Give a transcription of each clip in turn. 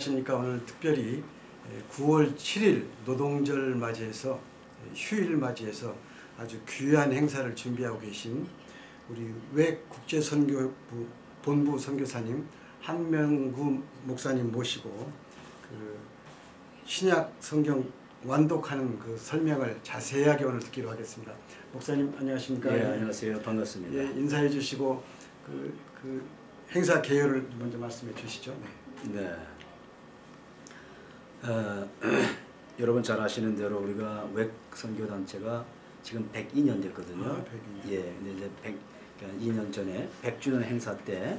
그렇습니까? 오늘 특별히 9월 7일 노동절 맞이해서 휴일 맞이해서 아주 귀한 행사를 준비하고 계신 우리 외 국제선교부 본부 선교사님 한명구 목사님 모시고 그 신약 성경 완독하는 그 설명을 자세하게 오늘 듣기로 하겠습니다. 목사님 안녕하십니까? 네, 안녕하세요. 반갑습니다. 예, 인사해 주시고 그 행사 개요를 먼저 말씀해 주시죠. 네. 여러분 잘 아시는 대로 우리가 외 선교 단체가 지금 102년 됐거든요. 102년. 예, 근데 이제 2년 전에 100주년 행사 때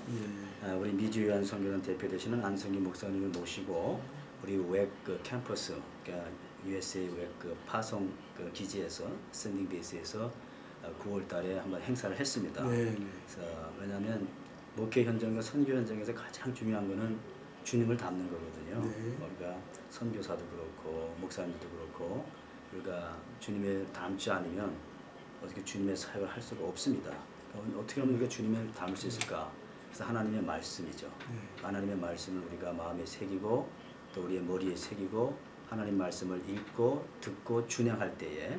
우리 미주요한 선교단 대표 되시는 안성기 목사님을 모시고 우리 외 그 캠퍼스, 그러니까 USA 외 그 파송 그 기지에서 샌딩 베이스에서 9월달에 한번 행사를 했습니다. 네. 그래서 왜냐하면 목회 현장과 선교 현장에서 가장 중요한 거는 주님을 닮는 거거든요. 네. 우리가 선교사도 그렇고 목사님도 그렇고 우리가 주님을 닮지 않으면 어떻게 주님의 사역을 할 수가 없습니다. 어떻게 하면 우리가 주님을 닮을 수 있을까? 그래서 하나님의 말씀이죠. 하나님의 말씀을 우리가 마음에 새기고 또 우리의 머리에 새기고 하나님 말씀을 읽고 듣고 준행할 때에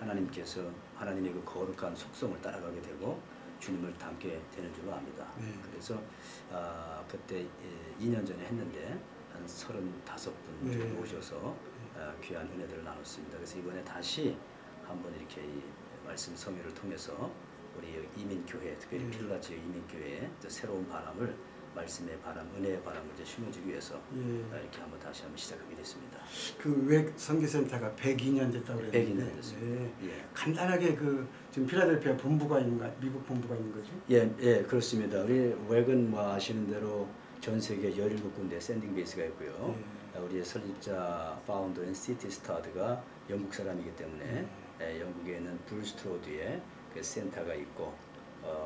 하나님께서 하나님의 그 거룩한 속성을 따라가게 되고 주님을 닮게 되는 줄로 압니다. 그래서 그때 2년 전에 했는데 한 35분 정도 오셔서 귀한 은혜들을 나눴습니다. 그래서 이번에 다시 한번 이렇게 이 말씀 성회를 통해서 우리 이민교회, 특별히 필라 지역 이민교회에 새로운 바람을 말씀의 바람, 은혜의 바람을 이제 심어주기 위해서 이렇게 다시 한번 시작하게 됐습니다. 그 외 선교센터가 102년 됐다고 그랬는데 102년 됐습니다. 예. 간단하게 그 지금 필라델피아 본부가 있는가, 미국 본부가 있는 거죠? 예, 그렇습니다. 우리 외근 뭐 아시는 대로 전 세계 17군데 샌딩 베이스가 있고요. 우리의 설립자 파운더 앤 시티 스타드가 영국 사람이기 때문에 영국에 있는 불스트로드에 그 센터가 있고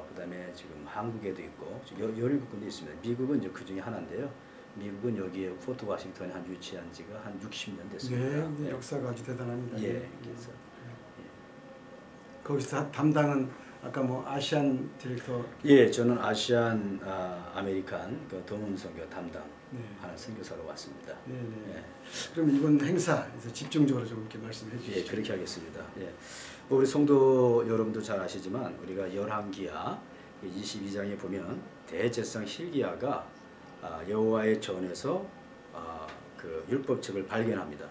그다음에 지금 한국에도 있고 17군데 있습니다. 미국은 이제 그 중에 하나인데요. 미국은 여기에 포트 워싱턴에 한 유치한 지가 한 60년 됐습니다. 네, 역사가 아주 대단합니다. 예, 그래서 거기서 담당은 아까 뭐 아시안 디렉터. 예, 저는 아시안 아메리칸 그 동문 선교 담당 하는 선교사로 왔습니다. 네. 그럼 이번 행사에서 집중적으로 좀 이렇게 말씀해 주시죠. 예, 그렇게 하겠습니다. 예. 우리 성도 여러분도 잘 아시지만 우리가 열왕기하 22장에 보면 대제사장 hil기야가 여호와의 전에서 그 율법책을 발견합니다.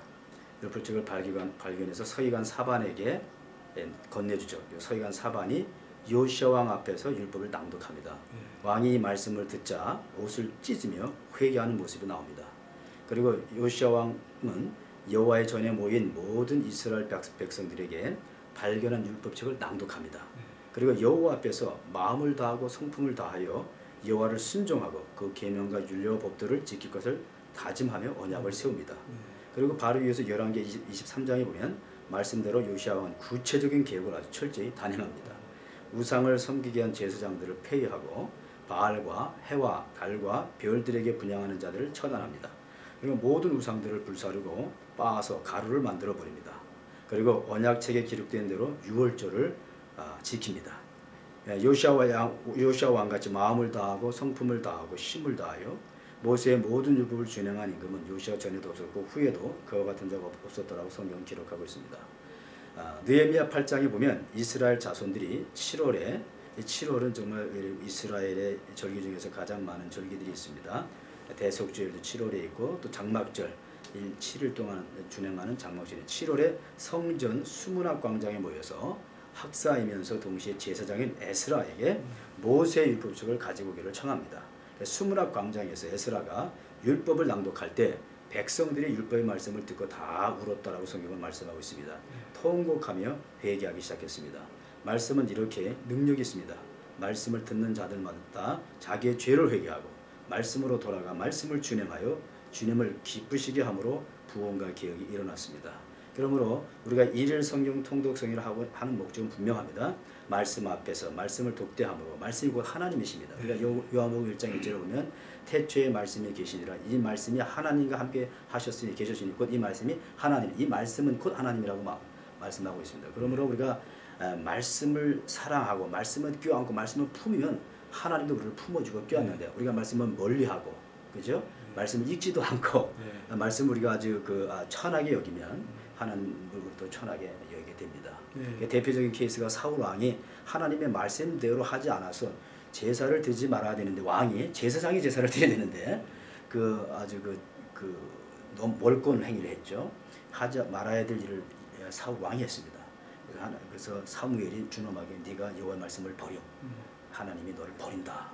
율법책을 발견해서 서기관 사반에게 건네주죠. 서기관 사반이 요시야 왕 앞에서 율법을 낭독합니다. 왕이 말씀을 듣자 옷을 찢으며 회개하는 모습이 나옵니다. 그리고 요시야 왕은 여호와의 전에 모인 모든 이스라엘 백성들에게 발견한 율법책을 낭독합니다. 그리고 여호와 앞에서 마음을 다하고 성품을 다하여 여호와를 순종하고 그 계명과 율례와 법도를 지킬 것을 다짐하며 언약을 세웁니다. 그리고 바로 위에서 열왕기 23장에 보면 말씀대로 요시야 왕은 구체적인 계획을 아주 철저히 단행합니다. 우상을 섬기게 한 제사장들을 폐위하고 바알과 해와 달과 별들에게 분향하는 자들을 처단합니다. 그리고 모든 우상들을 불사르고 빻아서 가루를 만들어 버립니다. 그리고 언약책에 기록된 대로 유월절을 지킵니다. 요시야 왕같이 마음을 다하고 성품을 다하고 힘을 다하여 모세의 모든 율법을 준행한 임금은 요시야 전에도 없었고 후에도 그와 같은 자가 없었더라고 성경은 기록하고 있습니다. 느헤미야 8장에 보면 이스라엘 자손들이 7월에 7월은 정말 이스라엘의 절기 중에서 가장 많은 절기들이 있습니다. 대속주일도 7월에 있고 또 장막절 7일 동안 준행하는 장막절이 7월에 성전 수문학 광장에 모여서 학사이면서 동시에 제사장인 에스라에게 모세 율법책을 가지고 오기를 청합니다. 수문학 광장에서 에스라가 율법을 낭독할 때 백성들이 율법의 말씀을 듣고 다 울었다라고 성경은 말씀하고 있습니다. 통곡하며 회개하기 시작했습니다. 말씀은 이렇게 능력이 있습니다. 말씀을 듣는 자들마다 자기의 죄를 회개하고 말씀으로 돌아가 말씀을 준행하여 주님을 기쁘시게 함으로 부흥과 개혁이 일어났습니다. 그러므로 우리가 일일 성경 통독 성회를 하는 목적은 분명합니다. 말씀 앞에서 말씀을 독대함으로 말씀이 곧 하나님이십니다. 우리가 요한복음 1장 1절에 보면 태초에 말씀이 계시니라 이 말씀이 하나님과 함께 하셨으니 계셨으니 곧 이 말씀이 하나님 이 말씀은 곧 하나님이라고 말씀하고 있습니다. 그러므로 우리가 말씀을 사랑하고 말씀을 껴안고 말씀을 품으면 하나님도 우리를 품어주고 껴안는데 우리가 말씀을 멀리하고 그죠? 말씀을 읽지도 않고 네. 말씀을 우리가 아주 천하게 여기면 하나님으로부터 천하게 여기게 됩니다. 네. 대표적인 케이스가 사울 왕이 하나님의 말씀대로 하지 않아서 제사를 드리지 말아야 되는데 왕이 제사장이 제사를 드려야 되는데 아주 너무 멀건 행위를 했죠. 하지 말아야 될 일을 사울 왕이 했습니다. 그래서 사무엘이 준엄하게 네가 여호와의 말씀을 버려. 하나님이 너를 버린다.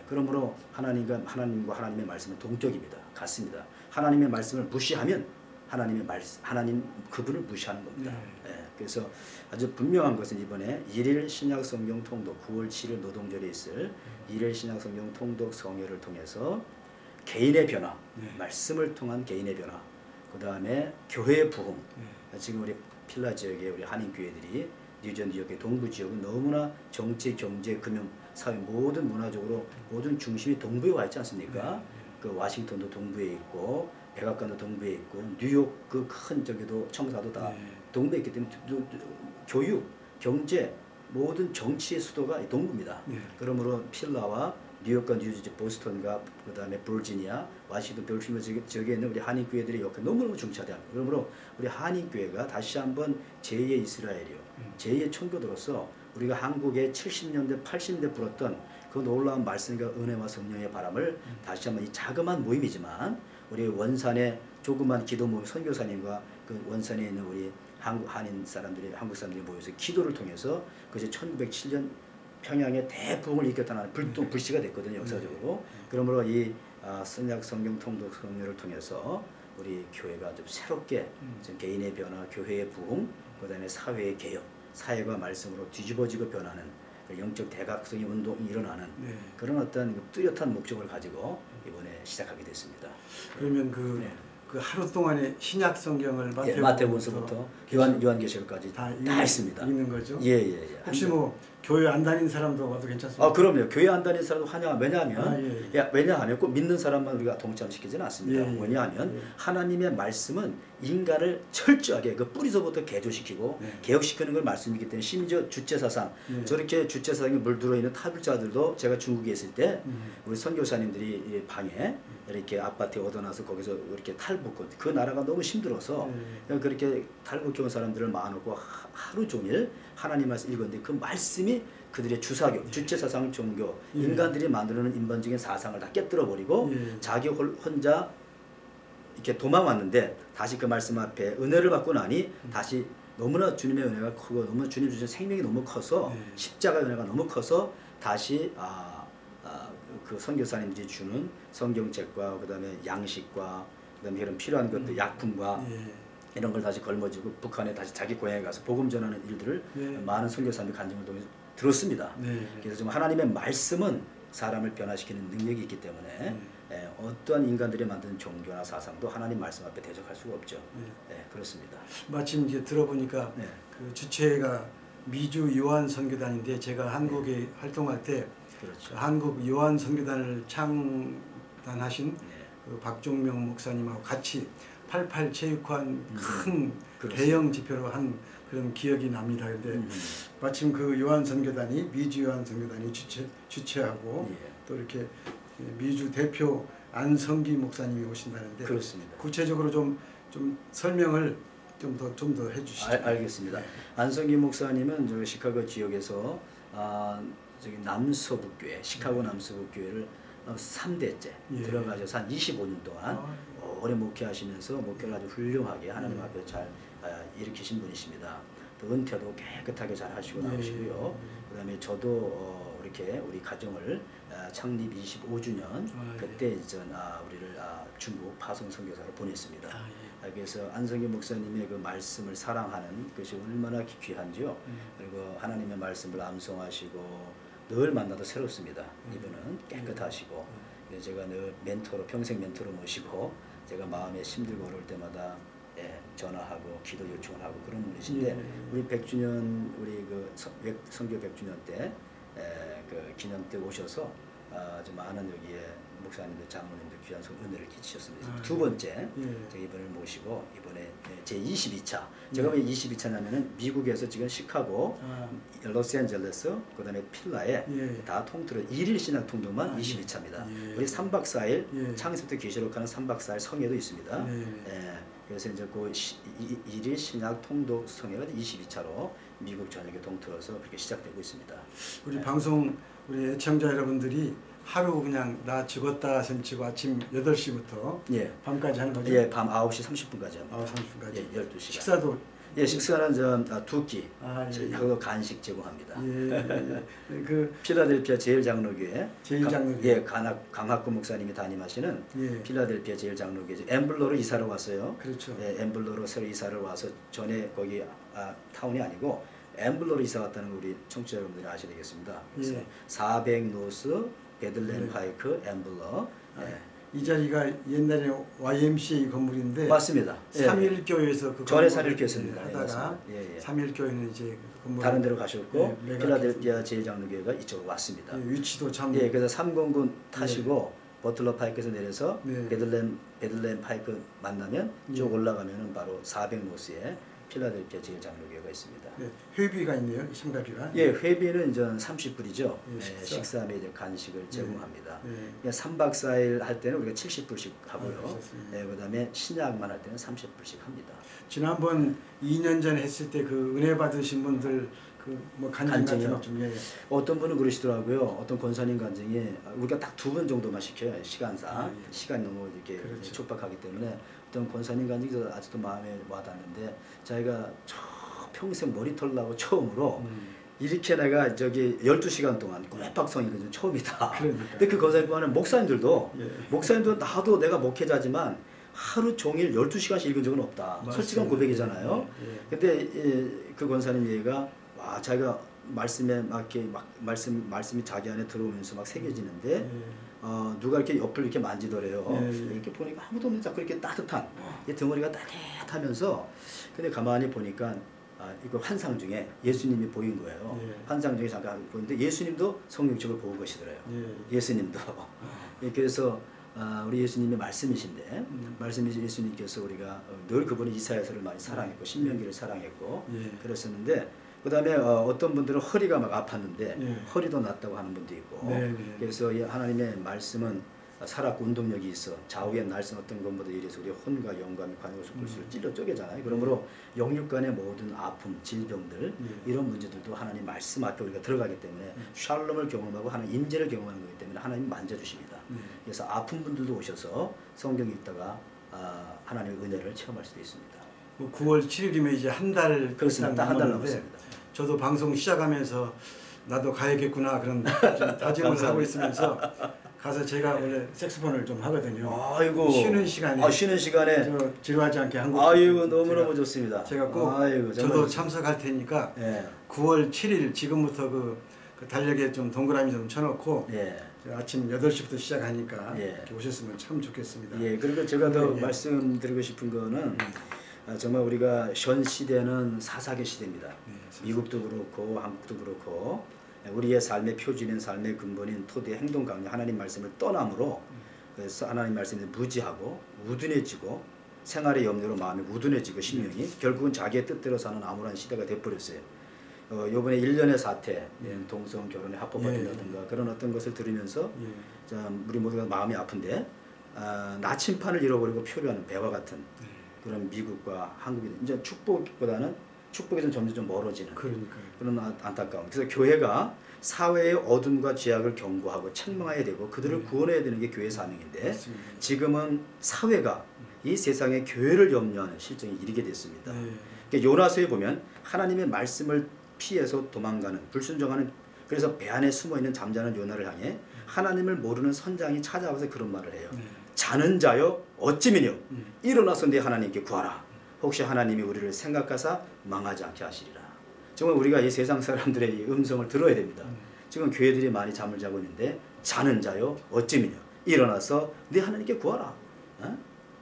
그러므로 하나님과 하나님의 말씀은 동격입니다. 같습니다. 하나님의 말씀을 무시하면 하나님 그분을 무시하는 겁니다. 그래서 아주 분명한 것은 이번에 1일 신약 성경 통독 9월 7일 노동절에 있을 1일 신약 성경 통독 성회를 통해서 개인의 변화, 말씀을 통한 개인의 변화, 그 다음에 교회의 부흥. 지금 우리 필라 지역의 우리 한인 교회들이 뉴전 지역의 동부 지역은 너무나 정치, 경제, 금융, 사회 모든 문화적으로 모든 중심이 동부에 와 있지 않습니까? 그 워싱턴도 동부에 있고 백악관도 동부에 있고 뉴욕 그 큰 저기도 청사도 다 동부에 있기 때문에 교육, 경제 모든 정치의 수도가 동부입니다. 그러므로 필라와 뉴욕과 뉴저지, 보스턴과 그 다음에 버지니아, 와싱턴, 벨시모 지역에 있는 우리 한인 교회들의 역할이 너무너무 중차대합니다. 그러므로 우리 한인 교회가 다시 한번 제2의 이스라엘이요, 제2의 천교도로서 우리가 한국의 70년대, 80년대 불었던 그 놀라운 말씀과 은혜와 성령의 바람을 다시 한번 이 자그마한 모임이지만 우리 원산의 조그만 기도 모임 선교사님과 그 원산에 있는 우리 한국 사람들이 모여서 기도를 통해서 그제 1907년 평양의 대부흥을 일으켰다는 불씨가 됐거든요, 역사적으로. 그러므로 이 선약 성경 통독 성례를 통해서 우리 교회가 좀 새롭게 개인의 변화, 교회의 부흥, 그다음에 사회의 개혁, 사회가 말씀으로 뒤집어지고 변하는 영적 대각성의 운동이 일어나는 그런 어떤 뚜렷한 목적을 가지고 이번에 시작하게 됐습니다. 그러면 그 하루 동안의 신약 성경을 마태복음서부터 요한계시록까지 다 있습니다. 있는 거죠? 예. 혹시 뭐 교회 안 다니는 사람도 와도 괜찮습니까? 그럼요. 교회 안 다니는 사람도 환영합니다. 왜냐하면 꼭 믿는 사람만 우리가 동참시키지는 않습니다. 왜냐하면 하나님의 말씀은 인간을 철저하게 그 뿌리서부터 개조시키고 개혁시키는 걸 말씀이기 때문에 심지어 주체사상 저렇게 주체사상에 물들어 있는 타불자들도 제가 중국에 있을 때 우리 선교사님들이 방에 이렇게 아파트에 얻어놔서 거기서 이렇게 탈북권 그 나라가 너무 힘들어서 그렇게 탈북해온 사람들을 모아놓고 하루 종일 하나님 말씀 읽었는데 그 말씀이 그들의 주사교, 주체사상 종교, 인간들이 만들어놓은 인본적인 사상을 다 깨뜨려버리고 자기 혼자 이렇게 도망왔는데 다시 그 말씀 앞에 은혜를 받고 나니 다시 너무나 주님의 은혜가 크고 너무 주님 주신 생명이 너무 커서 십자가 은혜가 너무 커서 다시 그 선교사님들이 주는 성경책과 그다음에 양식과 그다음에 이런 필요한 것들 약품과 이런 걸 다시 걸머쥐고 북한에 다시 자기 고향에 가서 복음 전하는 일들을 많은 선교사님들 간증을 통해서 들었습니다. 그래서 좀 하나님의 말씀은 사람을 변화시키는 능력이 있기 때문에 어떠한 인간들이 만든 종교나 사상도 하나님 말씀 앞에 대적할 수가 없죠. 그렇습니다. 마침 이제 들어보니까 그 주체가 미주 요한 선교단인데 제가 한국에 활동할 때 그렇죠. 한국 요한 선교단을 창단하신 그 박종명 목사님하고 같이 88 체육관 큰 대형 집회로 한 그런 기억이 납니다. 그런데 마침 그 요한 선교단이 미주 요한 선교단이 주최하고 또 이렇게 미주 대표 안성기 목사님이 오신다는데 그렇습니다. 구체적으로 좀 설명을 좀 더 해주시죠. 알겠습니다. 안성기 목사님은 저 시카고 지역에서 저기 남서북교회, 시카고 남서북교회를 3대째 들어가셔서 한 25년 동안 오래 목회하시면서 목회를 아주 훌륭하게 하나님 앞에 잘 일으키신 분이십니다. 또 은퇴도 깨끗하게 잘 하시고 나오시고요. 그다음에 저도 이렇게 우리 가정을 창립 25주년 그때 우리를 중국 파송 선교사로 보냈습니다. 그래서 안성기 목사님의 그 말씀을 사랑하는 것이 얼마나 귀한지요. 그리고 하나님의 말씀을 암송하시고 늘 만나도 새롭습니다. 이분은 깨끗하시고 제가 늘 평생 멘토로 모시고 제가 마음에 힘들고 어려울 때마다 전화하고 기도 요청을 하고 그런 분이신데 우리 100주년 우리 그 선교 100주년 때 그 기념 때 오셔서 아주 많은 여기에 목사님들, 장로님들 귀한 은혜를 끼치셨습니다. 아, 두 번째, 예. 제가 이분을 모시고 이번에 제 22차. 제가 왜 22차냐면은 미국에서 지금 시카고, 아, 로스앤젤레스, 그다음에 필라에 예. 다 통틀어 1일 신학 통독만 아, 22차입니다. 예. 우리 3박 4일 예. 창세부터 계시록하는 3박 4일 성회도 있습니다. 네. 예. 그래서 이제 그 1일 신학 통독 성회가 22차로 미국 전역에 통틀어서 그렇게 시작되고 있습니다. 우리 방송 우리 애청자 여러분들이 하루 그냥 나 죽었다 셈치고 아침 8시부터 예. 밤까지 하는 거죠? 예, 밤 9시 30분까지 합니다. 9시 30분까지. 예, 12시간. 식사도 예, 식사는 두 끼. 아, 예. 그리고 간식 제공합니다. 예. 그 필라델피아 제일장로교회 제일장로교회. 예, 강학구 목사님이 담임하시는 예. 필라델피아 제일장로교회 엠블로로 이사를 왔어요. 그렇죠. 예, 엠블로로 새로 이사를 와서 전에 거기 타운이 아니고 엠블로로 이사 왔다는 거 우리 청취자 여러분들이 아셔야 되겠습니다. 그래서 예. 400 노스 베들렘 네. 파이크 엠블러. 예. 이 자리가 옛날에 YMCA 건물인데 맞습니다. 예. 삼일교회에서 그 전에 건물을 삼일교회였습니다. 예, 하다가 맞습니다. 예, 예. 삼일교회는 이제 그 건물 다른 데로 가셨고 예, 필라델피아 제일장로교회가 이쪽으로 왔습니다. 예, 위치도 참 예, 그래서 3공군 타시고 버틀러 파이크에서 내려서 네. 베들렘 파이크 만나면 쭉 예. 올라가면은 바로 400노스에 필라델피아 제일장로교회가 있습니다. 네, 회비가 있네요. 참가비가. 예, 회비는 이제 30불이죠. 예, 식사 및 간식을 제공합니다. 네. 3박 4일 할 때는 우리가 70불씩 하고요. 그렇습니다. 예, 그다음에 신약만 할 때는 30불씩 합니다. 지난번 2년 전에 했을 때 그 은혜 받으신 분들 그 뭐 간증 같은 간증이요? 거좀 예. 어떤 분은 그러시더라고요. 어떤 권사님 간증이 우리가 딱 2번 정도만 시켜요. 시간상. 아, 예. 시간이 너무 이렇게 그렇죠. 촉박하기 때문에 어떤 권사님 간증이 아직도 마음에 와닿는데 자기가 평생 머리털 나고 처음으로 이렇게 내가 저기 12시간 동안 꼬박성인 건 처음이다. 그러니까요. 근데 그 권사님과는 목사님들도 예. 목사님도 나도 내가 목회자지만 하루 종일 12시간씩 읽은 적은 없다. 맞습니다. 솔직한 고백이잖아요. 예, 예. 근데 그 권사님 얘기가 와 자기가 말씀에 막 이렇게 막 말씀이 자기 안에 들어오면서 막 새겨지는데 예. 누가 이렇게 옆을 이렇게 만지더래요. 예, 예. 이렇게 보니까 아무도 없는 자꾸 이렇게 따뜻한 이 덩어리가 따뜻하면서 근데 가만히 보니까 이거 환상 중에 예수님이 보인 거예요. 예. 환상 중에 잠깐 보는데 예수님도 성령적으로 보고 계시더래요. 예. 예수님도. 예, 그래서 우리 예수님이 말씀이신데 말씀이신 예수님께서 우리가 늘 그분이 이사야서를 많이 사랑했고 신명기를 사랑했고 예. 그랬었는데 그 다음에 어떤 분들은 허리가 막 아팠는데 예. 허리도 낫다고 하는 분도 있고 네, 네. 그래서 이 하나님의 말씀은 살았고 운동력이 있어 좌우의 날선 어떤 것보다 이래서 우리 혼과 영감이 관여해서 불수를 찔러 쪼개잖아요. 그러므로 영육간의 모든 아픔, 질병들 이런 문제들도 하나님 말씀 앞에 우리가 들어가기 때문에 샬롬을 경험하고 하나님 임재를 경험하는 거기 때문에 하나님 만져주십니다. 그래서 아픈 분들도 오셔서 성경 읽다가 하나님의 은혜를 체험할 수도 있습니다. 뭐 9월 7일이면 이제 한 달 그렇습니다. 한 달 남았습니다. 저도 방송 시작하면서 나도 가야겠구나 그런 좀 다짐을 하고 있으면서 가서 제가 원래 색소폰을 좀 하거든요. 아이고 쉬는 시간에 쉬는 시간에 저 지루하지 않게 한 곡. 아이고 너무너무 좋습니다. 제가 꼭 아이고, 정말 저도 좋습니다. 참석할 테니까 예. 9월 7일 지금부터 그 달력에 좀 동그라미 좀 쳐놓고 예. 아침 8시부터 시작하니까 예. 이렇게 오셨으면 참 좋겠습니다. 예, 그리고 제가 더 예. 말씀드리고 싶은 거는 정말 우리가 현 시대는 사사기 시대입니다. 미국도 그렇고 한국도 그렇고 우리의 삶의 표준인 삶의 근본인 토대 행동 강령 하나님 말씀을 떠남으로 그래서 하나님 말씀에 무지하고 우둔해지고 생활의 염려로 마음이 우둔해지고 심령이 결국은 자기의 뜻대로 사는 암울한 시대가 돼버렸어요. 요번에 1년의 사태, 동성 결혼에 합법화된다든가 그런 어떤 것을 들으면서 자, 우리 모두가 마음이 아픈데 나침판을 잃어버리고 표류하는 배와 같은 그런 미국과 한국이 이제 축복에서는 점점 좀 멀어지는 그러니까요. 그런 안타까움. 그래서 교회가 사회의 어둠과 죄악을 경고하고 책망해야 되고 그들을 구원해야 되는 게 교회의 사명인데 맞습니다. 지금은 사회가 이 세상에 교회를 염려하는 실정이 이르게 됐습니다. 네. 그러니까 요나서에 보면 하나님의 말씀을 피해서 도망가는 불순종하는 그래서 배 안에 숨어있는 잠자는 요나를 향해 하나님을 모르는 선장이 찾아와서 그런 말을 해요. 네. 자는 자여 어찌미뇨 일어나서 내 하나님께 구하라. 혹시 하나님이 우리를 생각하사 망하지 않게 하시리라. 정말 우리가 이 세상 사람들의 이 음성을 들어야 됩니다. 지금 교회들이 많이 잠을 자고 있는데 자는 자여 어찌미뇨 일어나서 네 하나님께 구하라.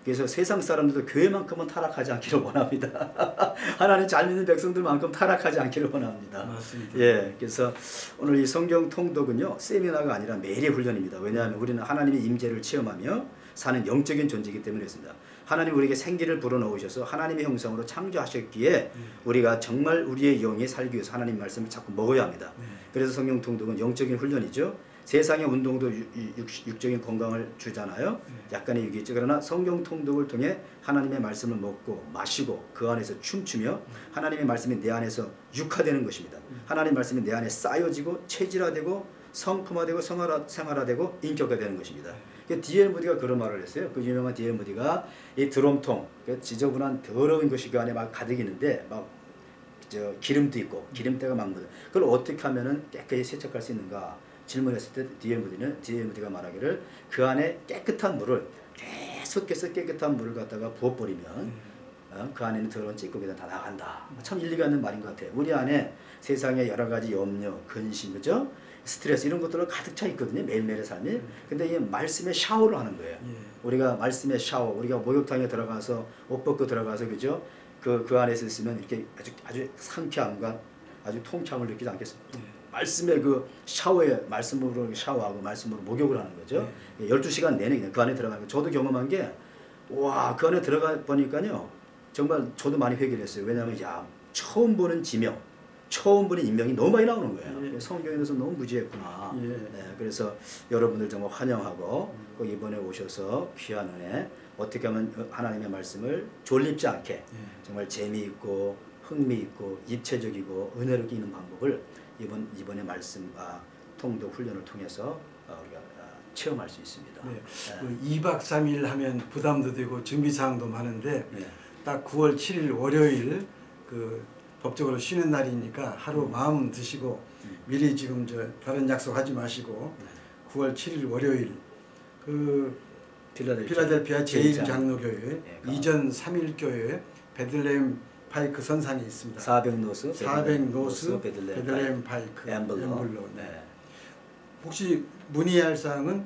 그래서 세상 사람들도 교회만큼은 타락하지 않기를 원합니다. 하나님 잘 믿는 백성들만큼 타락하지 않기를 원합니다. 맞습니다. 예, 그래서 오늘 이 성경 통독은요 세미나가 아니라 매일의 훈련입니다. 왜냐하면 우리는 하나님의 임재를 체험하며 사는 영적인 존재이기 때문에 그렇습니다. 하나님 우리에게 생기를 불어넣으셔서 하나님의 형상으로 창조하셨기에 우리가 정말 우리의 영이 살기 위해서 하나님 말씀을 자꾸 먹어야 합니다. 그래서 성경 통독은 영적인 훈련이죠. 세상의 운동도 육적인 건강을 주잖아요. 약간의 유기죠. 그러나 성경 통독을 통해 하나님의 말씀을 먹고 마시고 그 안에서 춤추며 하나님의 말씀이 내 안에서 육화되는 것입니다. 하나님의 말씀이 내 안에 쌓여지고 체질화되고 성품화되고 생활화되고 인격화되는 것입니다. D.L. 무디가 그런 말을 했어요. 그 유명한 D.L. 무디가 이 드럼통, 지저분한 더러운 것이 그 안에 막 가득 있는데 막 기름도 있고 기름때가 막 묻어. 그걸 어떻게 하면은 깨끗이 세척할 수 있는가? 질문했을 때 D.L. 무디가 말하기를 그 안에 깨끗한 물을 계속해서 깨끗한 물을 갖다가 부어버리면 그 안에는 더러운 찌꺼기가 다 나간다. 참 일리가 있는 말인 것 같아요. 우리 안에 세상에 여러 가지 염려, 근심, 그죠? 스트레스 이런 것들로 가득 차 있거든요. 매일매일의 삶이. 근데 이 말씀에 샤워를 하는 거예요. 우리가 말씀에 샤워, 우리가 목욕탕에 들어가서 옷 벗고 들어가서 그죠? 그 안에서 있으면 이렇게 아주 상쾌함과 아주 통쾌함을 느끼지 않겠습니까? 말씀의 그 샤워에 말씀으로 샤워하고 말씀으로 목욕을 하는 거죠. 12시간 내내 그냥 그 안에 들어가는 거. 저도 경험한 게 와, 그 안에 들어가 보니까요. 정말 저도 많이 회개를 했어요. 왜냐하면 야, 처음 보는 지명, 처음 보는 인명이 너무 많이 나오는 거예요. 성경에 대해서 너무 무지했구나. 네, 그래서 여러분들 정말 환영하고 꼭 이번에 오셔서 귀한 은혜 어떻게 하면 하나님의 말씀을 졸립지 않게 정말 재미있고 흥미있고 입체적이고 은혜롭게 있는 방법을 이번에 말씀 통독 훈련을 통해서 우리가 체험할 수 있습니다. 네. 그 2박 3일 하면 부담도 되고 준비 사항도 많은데 딱 9월 7일 월요일 그 법적으로 쉬는 날이니까 하루 마음 드시고 미리 지금 다른 약속하지 마시고 9월 7일 월요일 그 필라델피아 제1장로교회 이전 3일교회 베들레헴 파이크 선산이 있습니다. 400 노스 베들레헴 파이크 엠블로. 네. 혹시 문의할 사항은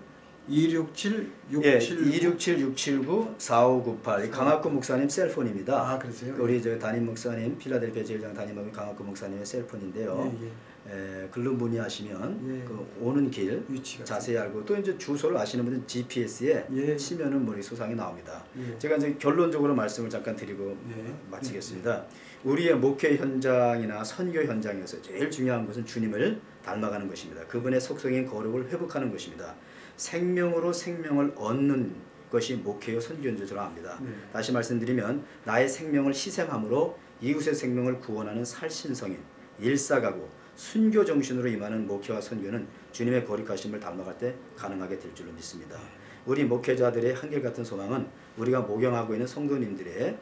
267-679-4598 강학구 목사님 셀폰입니다. 아, 그러세요? 우리 담임 목사님 필라델피아 제일장 담임 목사님 강학구 목사님의 셀폰인데요. 글로 문의하시면 그 오는 길 자세히 알고 또 이제 주소를 아시는 분은 GPS에 치면은 머리 수상이 나옵니다. 제가 이제 결론적으로 말씀을 잠깐 드리고 마치겠습니다. 우리의 목회 현장이나 선교 현장에서 제일 중요한 것은 주님을 닮아가는 것입니다. 그분의 속성인 거룩을 회복하는 것입니다. 생명으로 생명을 얻는 것이 목회요 선교인 줄 압니다. 다시 말씀드리면 나의 생명을 희생함으로 이웃의 생명을 구원하는 살신성인 일사가고 순교 정신으로 임하는 목회와 선교는 주님의 거룩하심을 닮아갈 때 가능하게 될 줄로 믿습니다. 우리 목회자들의 한결같은 소망은 우리가 목용하고 있는 성도님들이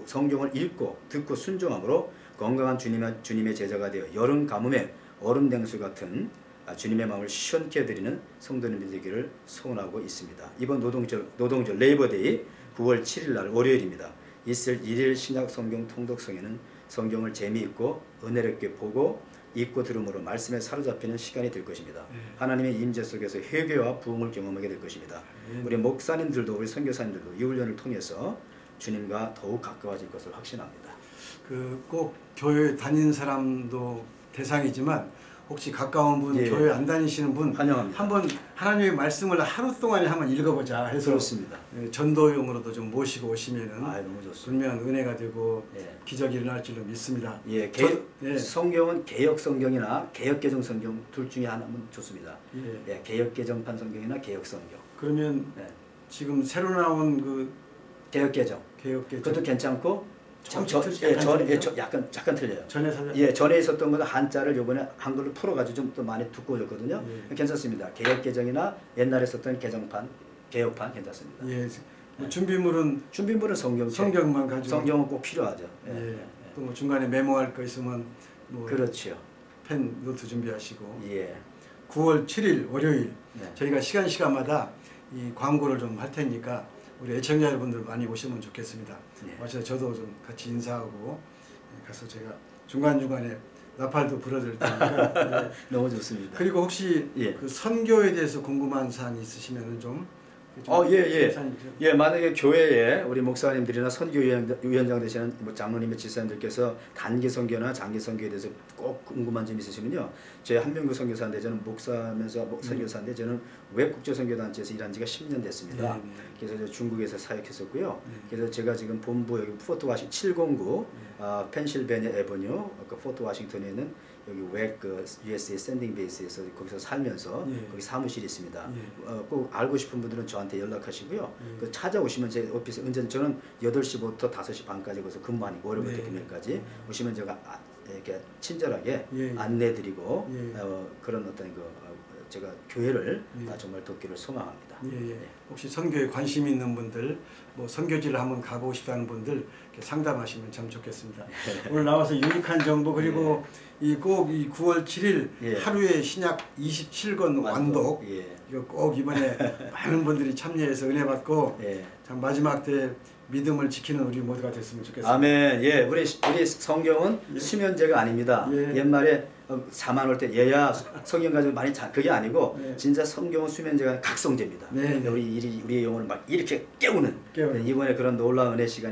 성경을 읽고 듣고 순종함으로 건강한 주님의 제자가 되어 여름 가뭄에 얼음 냉수 같은 주님의 마음을 시원케 해드리는 성도님들 되기를 소원하고 있습니다. 이번 노동절 레이버데이 9월 7일 날 월요일입니다. 있을 1일 신약 성경 통독성에는 성경을 재미있고 은혜롭게 보고 읽고 들음으로 말씀에 사로잡히는 시간이 될 것입니다. 하나님의 임재 속에서 회개와 부흥을 경험하게 될 것입니다. 우리 목사님들도 우리 선교사님들도 이 훈련을 통해서 주님과 더욱 가까워질 것을 확신합니다. 꼭 교회 다니는 사람도 대상이지만 혹시 가까운 분, 교회 안 다니시는 분 환영합니다. 한번 하나님의 말씀을 하루 동안에 한번 읽어보자 해서 그렇습니다. 전도용으로도 좀 모시고 오시면은 너무 좋습니다. 분명 은혜가 되고 기적이 일어날 줄로 믿습니다. 성경은 개역 성경이나 개역 개정 성경 둘 중에 하나면 좋습니다. 개역 개정판 성경이나 개역 성경. 그러면 지금 새로 나온 그 개역 개정 그것도 괜찮고. 약간 틀려요. 전에 있었던 것은 한자를 이번에 한글로 풀어가지고 좀 더 많이 두꺼워졌거든요. 괜찮습니다. 개역 개정이나 옛날에 썼던 개정판, 개역판 괜찮습니다. 준비물은 성경만 가지고 성경은 꼭 필요하죠. 또 뭐 중간에 메모할 거 있으면 뭐 그렇죠. 펜 노트 준비하시고 9월 7일 월요일 저희가 시간마다 이 광고를 좀 할 테니까 우리 애청자 여러분들 많이 오시면 좋겠습니다. 와서 저도 좀 같이 인사하고 가서 제가 중간중간에 나팔도 불어드릴 테니까 너무 좋습니다. 그리고 혹시 그 선교에 대해서 궁금한 사항이 있으시면 좀 예. 예, 만약에 교회에 우리 목사님들이나 선교위원장 되시는 뭐 장로님의 집사님들께서 단기 선교나 장기 선교에 대해서 꼭 궁금한 점이 있으시면요. 제 한명규 선교사인데 저는 목사면서 선교사인데 저는 외국제선교단체에서 일한 지가 10년 됐습니다. 그래서 저 중국에서 사역했었고요. 그래서 제가 지금 본부 여기 포트 워싱 709 펜실베니아 에버뉴 그 포트 워싱턴에 있는 여기 그 USA 샌딩 베이스에서 거기서 살면서 거기 사무실이 있습니다. 꼭 알고 싶은 분들은 저한테 연락하시고요. 그 찾아오시면 제 오피스 언제 저는 8시부터 5시 반까지 거기서 근무하니까 월요일부터 금요일까지 오시면 제가 이렇게 친절하게 안내드리고 그런 어떤 제가 교회를 정말 돕기를 소망합니다. 혹시 선교에 관심 있는 분들, 뭐 선교지를 한번 가보고 싶다는 분들 이렇게 상담하시면 참 좋겠습니다. 오늘 나와서 유익한 정보 그리고 꼭 이 9월 7일 하루에 신약 27권 완독 이거 꼭 이번에 많은 분들이 참여해서 은혜 받고 참 마지막 때 믿음을 지키는 우리 모두가 됐으면 좋겠습니다. 아멘. 예, 우리 성경은 수면제가 아닙니다. 옛말에 사만 올 때 얘야 성경 가지고 많이 그게 아니고 진짜 성경은 수면제가 각성제입니다. 우리의 영혼을 막 이렇게 깨우는 이번에 그런 놀라운 은혜 시간이